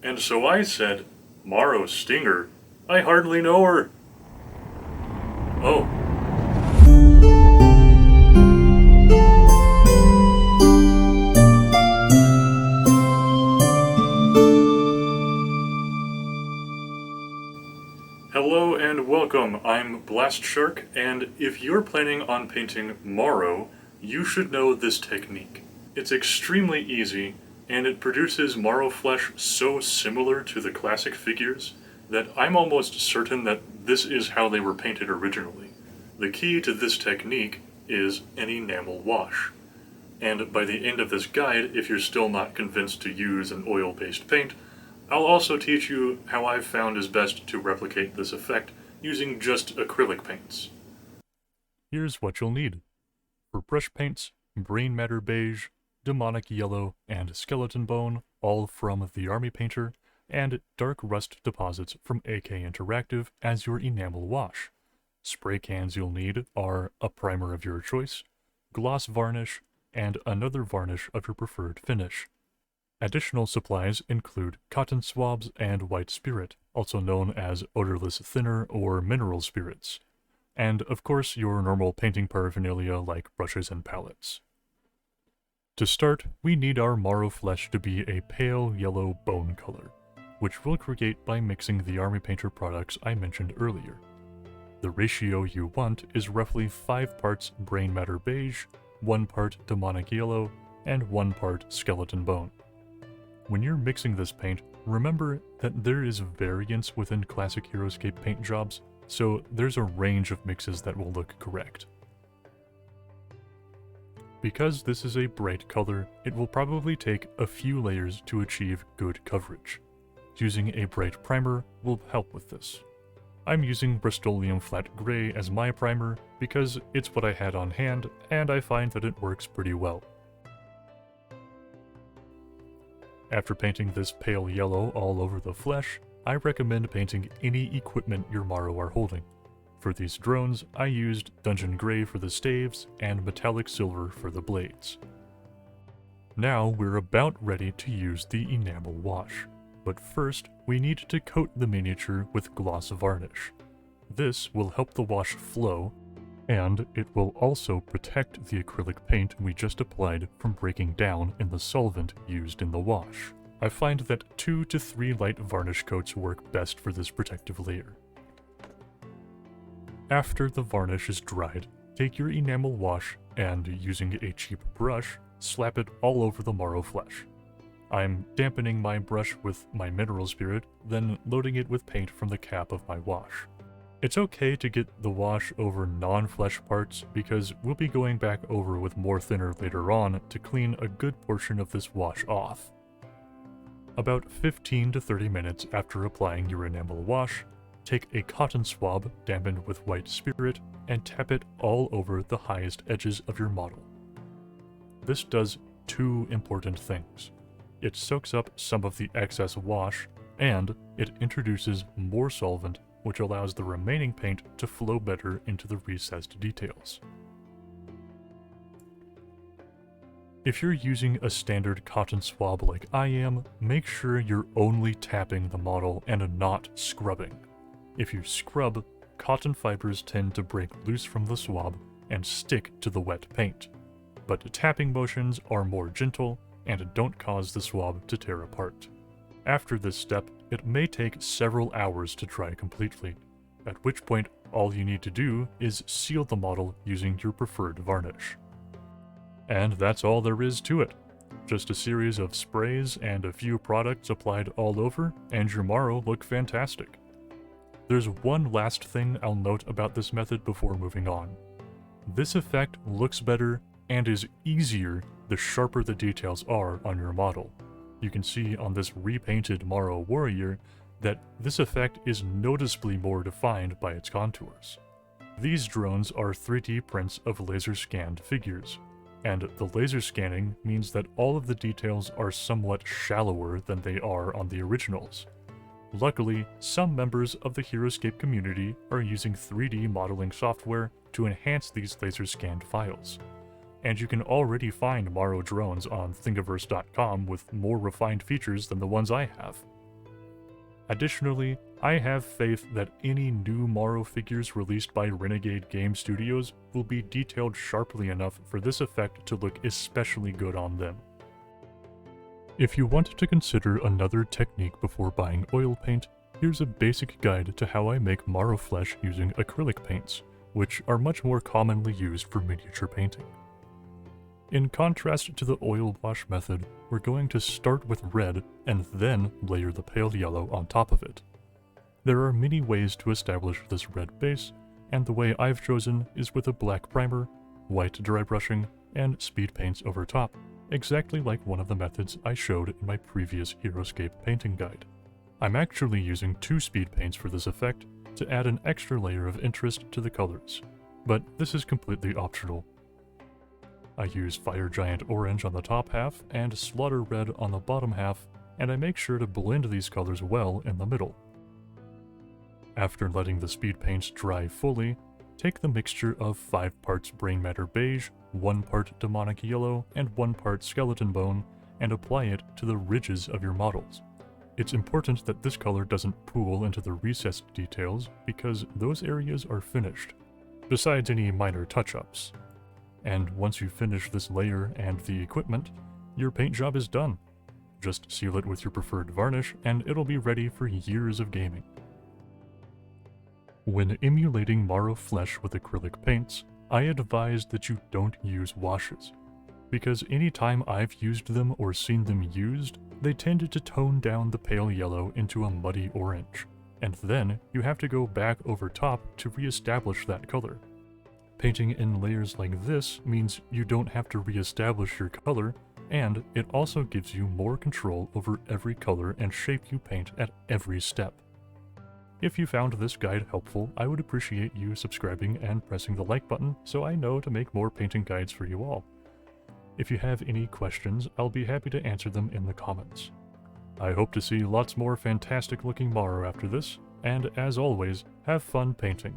And so I said, Marro Stinger? I hardly know her. Oh. Hello and welcome, I'm Blast Shark, and if you're planning on painting Marro, you should know this technique. It's extremely easy, and it produces Marro flesh so similar to the classic figures that I'm almost certain that this is how they were painted originally. The key to this technique is an enamel wash. And by the end of this guide, if you're still not convinced to use an oil-based paint, I'll also teach you how I've found is best to replicate this effect using just acrylic paints. Here's what you'll need. For brush paints, Brain Matter Beige, Demonic Yellow, and Skeleton Bone, all from the Army Painter, and Dark Rust deposits from AK Interactive as your enamel wash. Spray cans you'll need are a primer of your choice, gloss varnish, and another varnish of your preferred finish. Additional supplies include cotton swabs and white spirit, also known as odorless thinner or mineral spirits, and of course your normal painting paraphernalia like brushes and palettes. To start, we need our Marro flesh to be a pale yellow bone color, which we'll create by mixing the Army Painter products I mentioned earlier. The ratio you want is roughly 5 parts Brain Matter Beige, 1 part Demonic Yellow, and 1 part Skeleton Bone. When you're mixing this paint, remember that there is variance within classic Heroscape paint jobs, so there's a range of mixes that will look correct. Because this is a bright color, it will probably take a few layers to achieve good coverage. Using a bright primer will help with this. I'm using Bristolium Flat Gray as my primer because it's what I had on hand and I find that it works pretty well. After painting this pale yellow all over the flesh, I recommend painting any equipment your Marro are holding. For these drones, I used Dungeon Gray for the staves and Metallic Silver for the blades. Now we're about ready to use the enamel wash, but first we need to coat the miniature with gloss varnish. This will help the wash flow, and it will also protect the acrylic paint we just applied from breaking down in the solvent used in the wash. I find that 2 to 3 light varnish coats work best for this protective layer. After the varnish is dried, take your enamel wash and, using a cheap brush, slap it all over the Marro flesh. I'm dampening my brush with my mineral spirit, then loading it with paint from the cap of my wash. It's okay to get the wash over non-flesh parts because we'll be going back over with more thinner later on to clean a good portion of this wash off. About 15 to 30 minutes after applying your enamel wash, take a cotton swab dampened with white spirit and tap it all over the highest edges of your model. This does 2 important things. It soaks up some of the excess wash, and it introduces more solvent, which allows the remaining paint to flow better into the recessed details. If you're using a standard cotton swab like I am, make sure you're only tapping the model and not scrubbing. If you scrub, cotton fibers tend to break loose from the swab and stick to the wet paint, but tapping motions are more gentle and don't cause the swab to tear apart. After this step, it may take several hours to dry completely, at which point all you need to do is seal the model using your preferred varnish. And that's all there is to it. Just a series of sprays and a few products applied all over, and your Marro look fantastic. There's one last thing I'll note about this method before moving on. This effect looks better and is easier the sharper the details are on your model. You can see on this repainted Marro warrior that this effect is noticeably more defined by its contours. These drones are 3D prints of laser-scanned figures, and the laser scanning means that all of the details are somewhat shallower than they are on the originals. Luckily, some members of the Heroscape community are using 3D modeling software to enhance these laser-scanned files, and you can already find Marro drones on Thingiverse.com with more refined features than the ones I have. Additionally, I have faith that any new Marro figures released by Renegade Game Studios will be detailed sharply enough for this effect to look especially good on them. If you want to consider another technique before buying oil paint, here's a basic guide to how I make Marro flesh using acrylic paints, which are much more commonly used for miniature painting. In contrast to the oil wash method, we're going to start with red and then layer the pale yellow on top of it. There are many ways to establish this red base, and the way I've chosen is with a black primer, white dry brushing, and speed paints over top, exactly like one of the methods I showed in my previous Heroscape painting guide. I'm actually using 2 speed paints for this effect to add an extra layer of interest to the colors, but this is completely optional. I use Fire Giant Orange on the top half and Slaughter Red on the bottom half, and I make sure to blend these colors well in the middle. After letting the speed paints dry fully, take the mixture of 5 parts Brain Matter Beige, 1 part Demonic Yellow, and 1 part Skeleton Bone, and apply it to the ridges of your models. It's important that this color doesn't pool into the recessed details because those areas are finished, besides any minor touch-ups. And once you finish this layer and the equipment, your paint job is done. Just seal it with your preferred varnish and it'll be ready for years of gaming. When emulating Marro flesh with acrylic paints, I advise that you don't use washes, because any time I've used them or seen them used, they tended to tone down the pale yellow into a muddy orange, and then you have to go back over top to re-establish that color. Painting in layers like this means you don't have to re-establish your color, and it also gives you more control over every color and shape you paint at every step. If you found this guide helpful, I would appreciate you subscribing and pressing the like button so I know to make more painting guides for you all. If you have any questions, I'll be happy to answer them in the comments. I hope to see lots more fantastic looking Marro after this, and as always, have fun painting.